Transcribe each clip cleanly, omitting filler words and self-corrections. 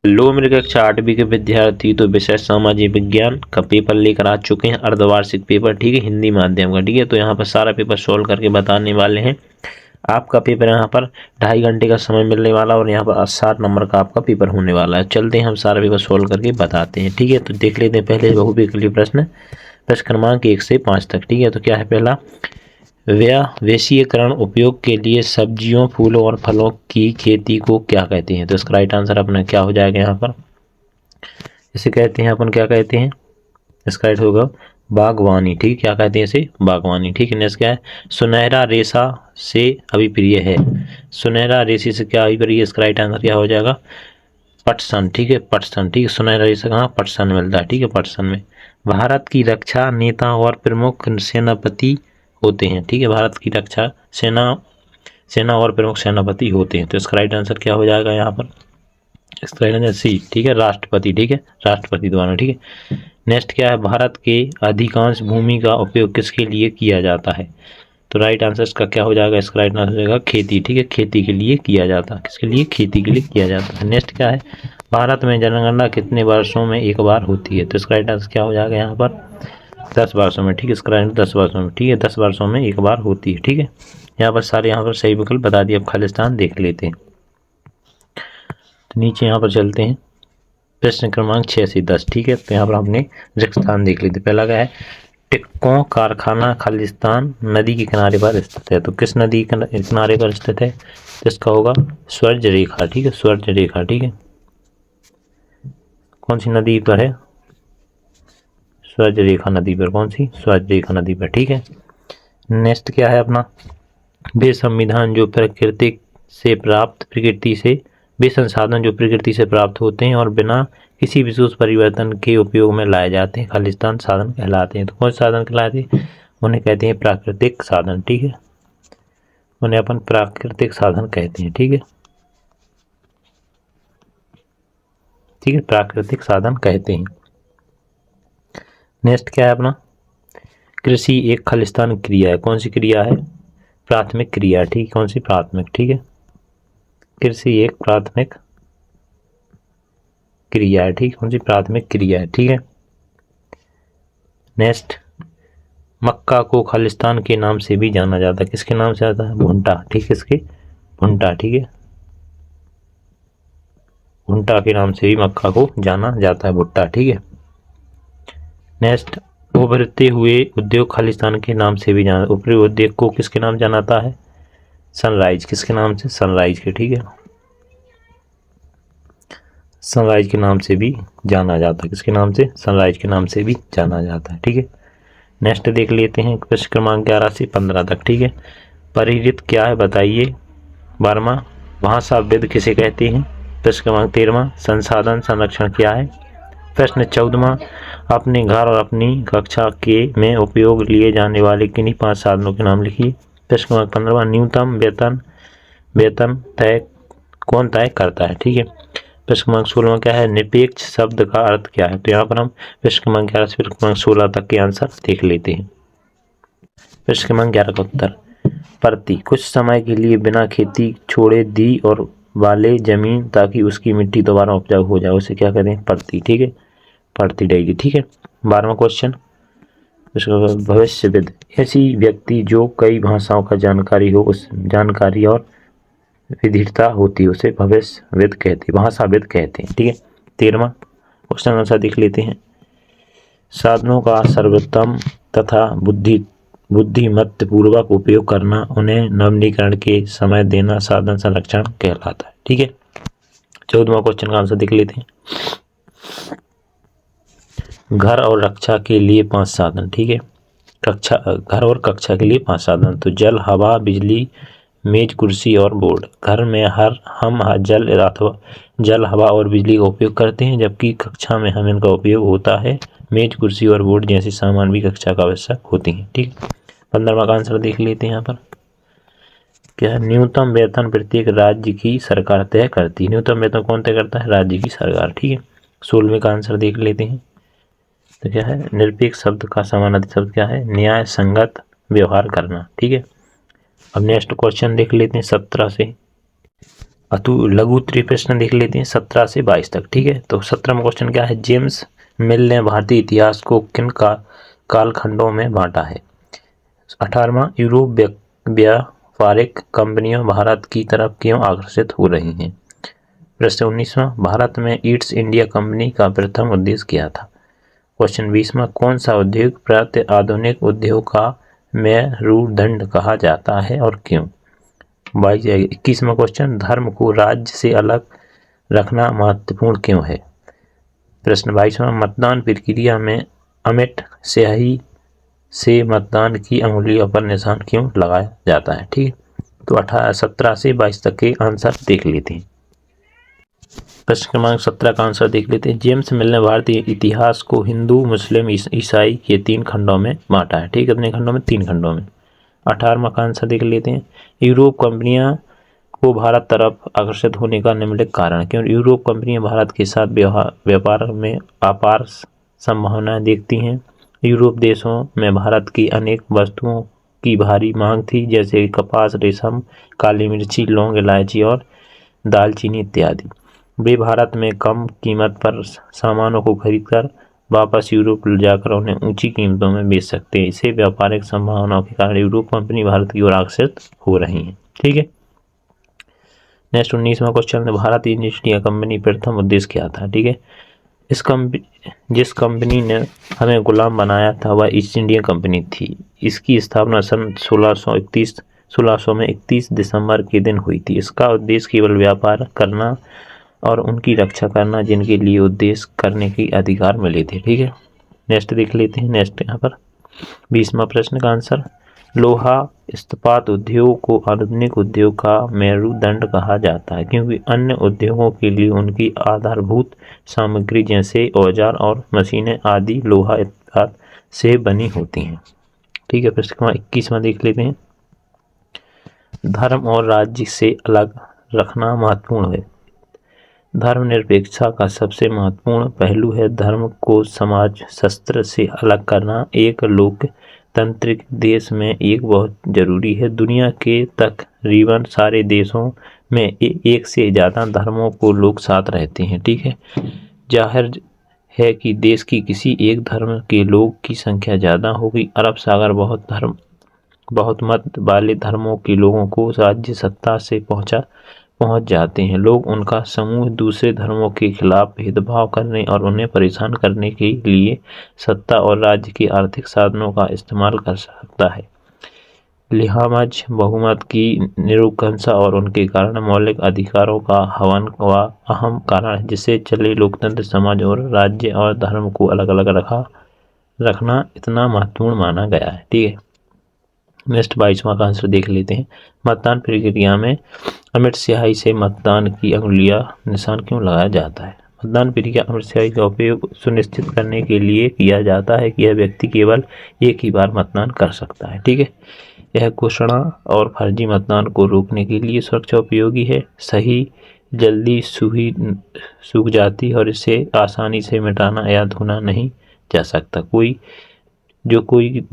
लो मेरी कक्षा 8वीं के विद्यार्थी तो विषय सामाजिक विज्ञान का पेपर लेकर आ चुके हैं, अर्धवार्षिक पेपर, ठीक है, हिंदी माध्यम का, ठीक है। तो यहाँ पर सारा पेपर सोल्व करके बताने वाले हैं। आपका पेपर यहाँ पर 2.5 घंटे का समय मिलने वाला और यहाँ पर 60 नंबर का आपका पेपर होने वाला है। चलते हैं हम सारा पेपर सोल्व करके बताते हैं, ठीक है। तो देख लेते हैं पहले बहुविकल्पीय के लिए प्रश्न क्रमांक 1 से 5 तक, ठीक है। तो क्या है पहला, वैश्वीकरण उपयोग के लिए सब्जियों, फूलों और फलों की खेती को क्या कहते हैं? तो इसका राइट आंसर अपना क्या हो जाएगा यहाँ पर, इसे कहते हैं अपन, क्या कहते हैं, इसका राइट होगा बागवानी, ठीक, क्या कहते हैं इसे, बागवानी, ठीक है। नेक्स्ट क्या है, सुनहरा रेशा से अभिप्रिय है, सुनहरा रेशे से क्या अभिप्रिय है? इसका राइट आंसर क्या हो जाएगा, पटसन, ठीक है, पटसन, ठीक है। सुनहरा रेशा कहाँ, पटसन मिलता है, ठीक है, पटसन में। भारत की रक्षा नेता और प्रमुख सेनापति होते हैं, ठीक है, भारत की रक्षा सेना और प्रमुख सेनापति होते हैं। तो इसका राइट आंसर क्या हो जाएगा यहाँ पर, इसका राइट आंसर सी, ठीक है, राष्ट्रपति, ठीक है, राष्ट्रपति द्वारा, ठीक है। नेक्स्ट क्या है, भारत के अधिकांश भूमि का उपयोग किसके लिए किया जाता है? तो राइट आंसर इसका क्या हो जाएगा, इसका राइट आंसर हो जाएगा खेती, ठीक है, खेती के लिए किया जाता है, किसके लिए, खेती के लिए किया जाता है। नेक्स्ट क्या है, भारत में जनगणना कितने वर्षों में एक बार होती है? तो इसका राइट आंसर क्या हो जाएगा यहाँ पर, 10 वर्षों में, ठीक है, इसका राइट 10 वर्षों में, ठीक है, 10 वर्षों में एक बार होती है, ठीक है। यहाँ पर सारे यहाँ पर सही विकल्प बता दिए। अब खालिस्तान देख लेते हैं, तो नीचे यहाँ पर चलते हैं, प्रश्न क्रमांक 6 से 10, ठीक है। तो यहाँ पर हमने रेगिस्तान देख लेते। पहला क्या है, टिक्कों कारखाना खालिस्तान नदी के किनारे पर स्थित है। तो किस नदी के किनारे पर स्थित है? तो इसका होगा स्वर्ण रेखा, ठीक है, स्वर्ण रेखा, ठीक है। कौन सी नदी पर है? स्वर्ण रेखा नदी पर, कौन सी, स्वर्ण रेखा नदी पर, ठीक है। नेक्स्ट क्या है अपना, वे संविधान जो प्रकृति से प्राप्त, वे संसाधन जो प्रकृति से प्राप्त होते हैं और बिना किसी विशेष परिवर्तन के उपयोग में लाए जाते हैं, खालिस्तान साधन कहलाते हैं। तो कौन से साधन कहलाते हैं? उन्हें कहते हैं प्राकृतिक साधन, ठीक है, उन्हें अपन प्राकृतिक साधन कहते हैं, ठीक है, ठीक है, प्राकृतिक साधन कहते हैं। नेक्स्ट क्या है अपना, कृषि एक खालिस्तान क्रिया है। कौन सी क्रिया है? प्राथमिक क्रिया, ठीक, कौन सी, प्राथमिक, ठीक है, कृषि एक प्राथमिक क्रिया है, ठीक, कौन सी, प्राथमिक क्रिया है, ठीक है। नेक्स्ट, मक्का को खालिस्तान के नाम से भी जाना जाता है, किसके नाम से आता है? भुट्टा, ठीक, किसके, भुट्टा, ठीक है, भुट्टा के नाम से भी मक्का को जाना जाता है, भुट्टा, ठीक है। नेक्स्ट, उभरते हुए उद्योग खालिस्तान के नाम से भी जाना, ऊपरी उद्योग को किसके नाम जाना जाता है? सनराइज, किसके नाम से? सनराइज के, ठीक है, सनराइज के नाम से भी जाना जाता है, किसके नाम से? सनराइज के नाम से भी जाना जाता है, ठीक है। नेक्स्ट देख लेते हैं प्रश्न क्रमांक 11 से 15 तक, ठीक है। परिवृत्त क्या है बताइए। 12वां, भाषाविद किसे कहते हैं? प्रश्न क्रमांक 13वां, संसाधन संरक्षण क्या है? प्रश्न 14वां, अपने घर और अपनी कक्षा के में उपयोग लिए जाने वाले किन्हीं 5 साधनों के नाम लिखिए। प्रश्न क्रमांक 15वां, न्यूनतम वेतन कौन तय करता है, ठीक है। प्रश्न क्रमांक 16वां क्या है, निरपेक्ष शब्द का अर्थ क्या है? तो यहाँ पर हम प्रश्न क्रमांक 11 से प्रश्न क्रमांक 16 तक के आंसर देख लेते हैं। प्रश्न क्रमांक 11 का उत्तर, प्रति, कुछ समय के लिए बिना खेती छोड़े दी और वाले जमीन ताकि उसकी मिट्टी दोबारा उपजाऊ हो जाए, उसे क्या कहते हैं? प्रति, ठीक है, प्रति डेली, ठीक है। 12वां क्वेश्चन, भविष्यविद, ऐसी व्यक्ति जो कई भाषाओं का जानकारी हो, उस जानकारी और विविधता होती है, उसे भविष्यविद कहते हैं, भाषाविद कहते हैं, ठीक है। 13वां क्वेश्चन आंसर देख लेते हैं। साधनों का सर्वोत्तम तथा बुद्धिमत्ता पूर्वक उपयोग करना, उन्हें नवीनीकरण के समय देना साधन संरक्षण कहलाता है, ठीक है। 14वां क्वेश्चन का आंसर देख लेते हैं। घर और रक्षा के लिए 5 साधन, ठीक है, घर और कक्षा के लिए 5 साधन, तो जल, हवा, बिजली, मेज, कुर्सी और बोर्ड। घर में हम जल, हवा और बिजली का उपयोग करते हैं, जबकि कक्षा में हम इनका उपयोग होता है मेज, कुर्सी और बोर्ड जैसे सामान भी कक्षा का आवश्यक होती हैं, ठीक। 15वां का आंसर देख लेते हैं। यहाँ पर क्या है, न्यूनतम वेतन प्रत्येक राज्य की सरकार तय करती है। न्यूनतम वेतन कौन तय करता है? राज्य की सरकार, ठीक है। 16वें का आंसर देख लेते हैं। तो क्या है, निरपेक्ष शब्द का समानार्थी शब्द क्या है? न्याय संगत व्यवहार करना, ठीक है। अब नेक्स्ट क्वेश्चन देख लेते हैं 17 से लघु उत्तरीय प्रश्न देख लेते हैं 17 से 22 तक। ठीक है, तो 17वां क्वेश्चन क्या है, जेम्स मिल ने भारतीय इतिहास को किन कालखंडों में बांटा है। 18वां, यूरोप व्यापारिक कंपनियां भारत की तरफ क्यों आकर्षित हो रही हैं। प्रश्न 19वां, भारत में ईस्ट इंडिया कंपनी का प्रथम उद्देश्य क्या था। क्वेश्चन 20वां, कौन सा उद्योग प्रति आधुनिक उद्योग का मेरुदंड कहा जाता है और क्यों। 21वां क्वेश्चन, धर्म को राज्य से अलग रखना महत्वपूर्ण क्यों है। प्रश्न 22वां, मतदान प्रक्रिया में अमिट स्याही से मतदान की अंगुलियों पर निशान क्यों लगाया जाता है। ठीक है, तो 17 से 22 तक के आंसर देख लेते हैं। प्रश्न क्रमांक 17 का आंसर देख लेते हैं। जेम्स मिल ने भारतीय इतिहास को हिंदू, मुस्लिम, ईसाई के 3 खंडों में बांटा है। ठीक है, कितने खंडों में, 3 खंडों में। 18वां का आंसर देख लेते हैं। यूरोप कंपनियां को भारत तरफ आकर्षित होने का निम्नलिखित कारण, क्योंकि यूरोप कंपनियां भारत के साथ व्यापार में अपार संभावनाएं देखती हैं। यूरोप देशों में भारत की अनेक वस्तुओं की भारी मांग थी, जैसे कपास, रेशम, काली मिर्ची, लौंग, इलायची और दालचीनी इत्यादि। वे भारत में कम कीमत पर सामानों को खरीदकर वापस यूरोप जाकर उन्हें ऊंची कीमतों में बेच सकते हैं। इसे व्यापारिक संभावनाओं के कारण यूरोप कंपनी भारत की ओर आकर्षित हो रही है। ठीक है, नेक्स्ट 19वां question, Bharat east India company प्रथम उद्देश्य क्या था। ठीक है, जिस कंपनी ने हमें गुलाम बनाया था वह ईस्ट इंडिया कंपनी थी। इसकी स्थापना सन 1631 में 31 दिसंबर के दिन हुई थी। इसका उद्देश्य केवल व्यापार करना और उनकी रक्षा करना जिनके लिए उद्देश्य करने के अधिकार मिले थे। ठीक है, नेक्स्ट देख लेते हैं। नेक्स्ट यहाँ पर 20वां प्रश्न का आंसर, लोहा इस्पात उद्योग को आधुनिक उद्योग का मेरुदंड कहा जाता है, क्योंकि अन्य उद्योगों के लिए उनकी आधारभूत सामग्री जैसे औजार और मशीनें आदि लोहा इस्पात से बनी होती हैं। ठीक है, प्रश्न 21वां देख लेते हैं। धर्म और राज्य से अलग रखना महत्वपूर्ण है। धर्मनिरपेक्षता का सबसे महत्वपूर्ण पहलू है धर्म को समाज शस्त्र से अलग करना। एक लोकतांत्रिक देश में एक बहुत जरूरी है। दुनिया के तकरीबन सारे देशों में एक से ज़्यादा धर्मों को लोग साथ रहते हैं। ठीक है, जाहिर है कि देश की किसी एक धर्म के लोग की संख्या ज़्यादा होगी। अरब सागर बहुत मत वाले धर्मों के लोगों को राज्य सत्ता से पहुंच जाते हैं। लोग उनका समूह दूसरे धर्मों के खिलाफ भेदभाव करने और उन्हें परेशान करने के लिए सत्ता और राज्य के आर्थिक साधनों का इस्तेमाल कर सकता है। लिहाज बहुमत की निरंकुशता और उनके कारण मौलिक अधिकारों का हनन का अहम कारण है, जिससे चले लोकतंत्र समाज और राज्य और धर्म को अलग अलग रखना इतना महत्वपूर्ण माना गया है। ठीक है, नेक्स्ट 22वां का आंसर देख लेते हैं। मतदान प्रक्रिया में अमिट स्याही से मतदान की अंगुलियां निशान क्यों लगाया जाता है। मतदान प्रक्रिया अमिट स्याही का उपयोग सुनिश्चित करने के लिए किया जाता है कि यह व्यक्ति केवल एक ही बार मतदान कर सकता है। ठीक है, यह घोषणा और फर्जी मतदान को रोकने के लिए सुरक्षा उपयोगी है। सही जल्दी सूख जाती है और इसे आसानी से मिटाना या धोना नहीं जा सकता। कोई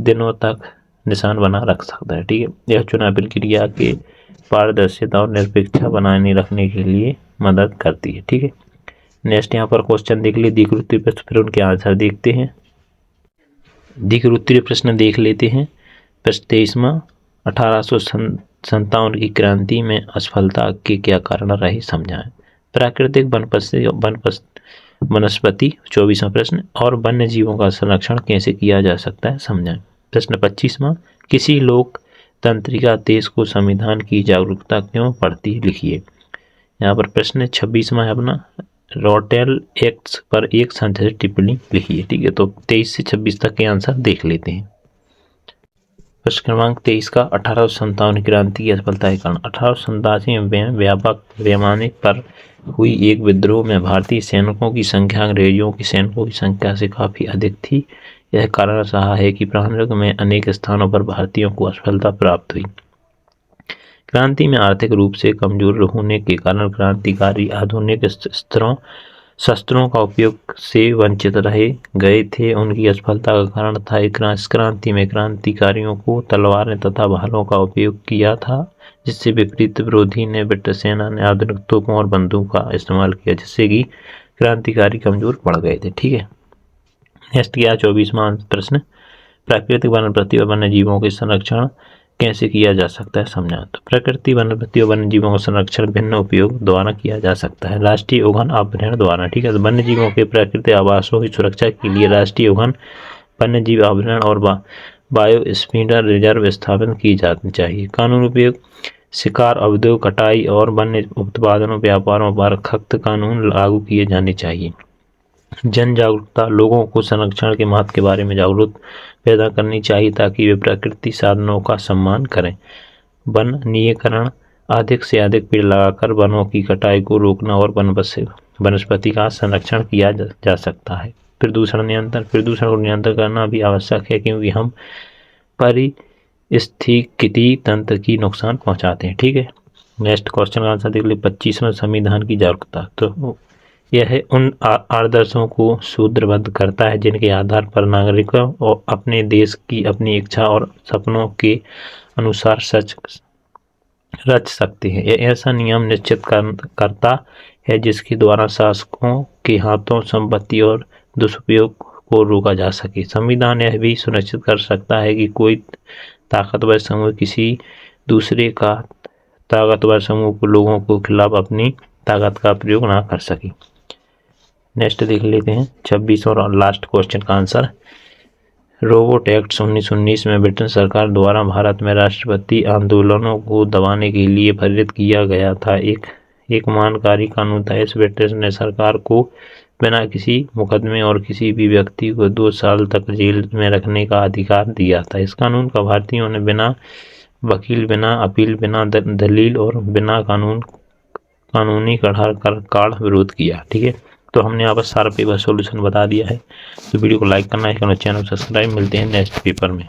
दिनों तक निशान बना रख सकता है। ठीक है, यह चुनाव प्रक्रिया के पारदर्शिता और निरपेक्षता बनाए रखने के लिए मदद करती है। ठीक है, नेक्स्ट यहाँ पर क्वेश्चन देख लिए दीर्घ उत्तरीय प्रश्न, फिर उनके आंसर देखते हैं। दीर्घ उत्तरीय प्रश्न देख लेते हैं। प्रश्न 23वां, 1857 की क्रांति में असफलता के क्या कारण रहे, समझाएं। प्राकृतिक वनस्पति 24वां प्रश्न, और वन्य जीवों का संरक्षण कैसे किया जा सकता है, समझाएं। प्रश्न 25वां, किसी लोकतांत्रिक देश को संविधान की जागरूकता क्यों पड़ती है, लिखिए। यहाँ पर प्रश्न 26वां है अपना, रॉटेल एक्ट पर एक संशोधित टिप्पणी लिखिए। ठीक है, तो 23 से 26 तक के आंसर देख लेते हैं। प्रश्न क्रमांक 23 का 1857 क्रांति की असफलता के कारण। 1887 में व्यापक पैमाने पर हुई एक विद्रोह में भारतीय सैनिकों की संख्या अंग्रेजों की सैनिकों की संख्या से काफी अधिक थी। यह कारण रहा है कि प्रारंभ में अनेक स्थानों पर भारतीयों को असफलता प्राप्त हुई। क्रांति में आर्थिक रूप से कमजोर होने के कारण क्रांतिकारी आधुनिक शस्त्रों का उपयोग से वंचित रह गए थे। उनकी असफलता का कारण था इस क्रांति में क्रांतिकारियों को तलवारें तथा भालों का उपयोग किया था, जिससे विपरीत विरोधी ने ब्रिटिश सेना ने आधुनिक तोपों और बंदूकों का इस्तेमाल किया, जिससे कि क्रांतिकारी कमजोर पड़ गए थे। ठीक है, नेक्स्ट क्या 24वां प्रश्न, प्राकृतिक वनस्पति और वन्य जीवों के संरक्षण कैसे किया जा सकता है समझा। तो प्रकृति वनस्पति और वन्य जीवों का संरक्षण भिन्न उपयोग द्वारा किया जा सकता है। राष्ट्रीय उद्यान अभ्यारण्य द्वारा। ठीक है, तो वन्य जीवों के प्राकृतिक आवासों की सुरक्षा के लिए राष्ट्रीय उद्यान, वन्य जीव अभ्यारण्य और बायोस्फीयर रिजर्व स्थापित की जानी चाहिए। कानून उपयोग, शिकार, अवैध कटाई और वन्य उत्पादनों व्यापारों पर सख्त कानून लागू किए जाने चाहिए। जन जागरूकता, लोगों को संरक्षण के महत्व के बारे में जागरूक पैदा करनी चाहिए ताकि वे प्राकृतिक साधनों का सम्मान करें। वन नियंत्रण, अधिक से अधिक पेड़ लगाकर वनों की कटाई को रोकना और वनस्पति का संरक्षण किया जा सकता है। प्रदूषण नियंत्रण, प्रदूषण को नियंत्रण करना भी आवश्यक है क्योंकि हम पारिस्थितिकी तंत्र की नुकसान पहुंचाते हैं। ठीक है, नेक्स्ट क्वेश्चन का आंसर देख ले। 25वां संविधान की जागरूकता। तो यह उन आदर्शों को सूत्रबद्ध करता है जिनके आधार पर नागरिकों और अपने देश की अपनी इच्छा और सपनों के अनुसार सच रच सकते हैं। यह ऐसा नियम निश्चित करता है जिसके द्वारा शासकों के हाथों संपत्ति और दुरुपयोग को रोका जा सके। संविधान यह भी सुनिश्चित कर सकता है कि कोई ताकतवर समूह किसी दूसरे का ताकतवर समूह को लोगों के खिलाफ अपनी ताकत का प्रयोग ना कर सके। नेक्स्ट देख लेते हैं 26 और लास्ट क्वेश्चन का आंसर। रोबोट एक्ट 1919 में ब्रिटेन सरकार द्वारा भारत में राष्ट्रपति आंदोलनों को दबाने के लिए प्रेरित किया गया था। एक मानकारी कानून था। इस ब्रिटिश ने सरकार को बिना किसी मुकदमे और किसी भी व्यक्ति को 2 साल तक जेल में रखने का अधिकार दिया था। इस कानून का भारतीयों ने बिना वकील, बिना अपील, बिना दलील और बिना कानूनी कड़ा विरोध किया। ठीक है, तो हमने यहाँ पर सारा पेपर सॉल्यूशन बता दिया है। तो वीडियो को लाइक करना है, चैनल सब्सक्राइब। मिलते हैं नेक्स्ट पेपर में।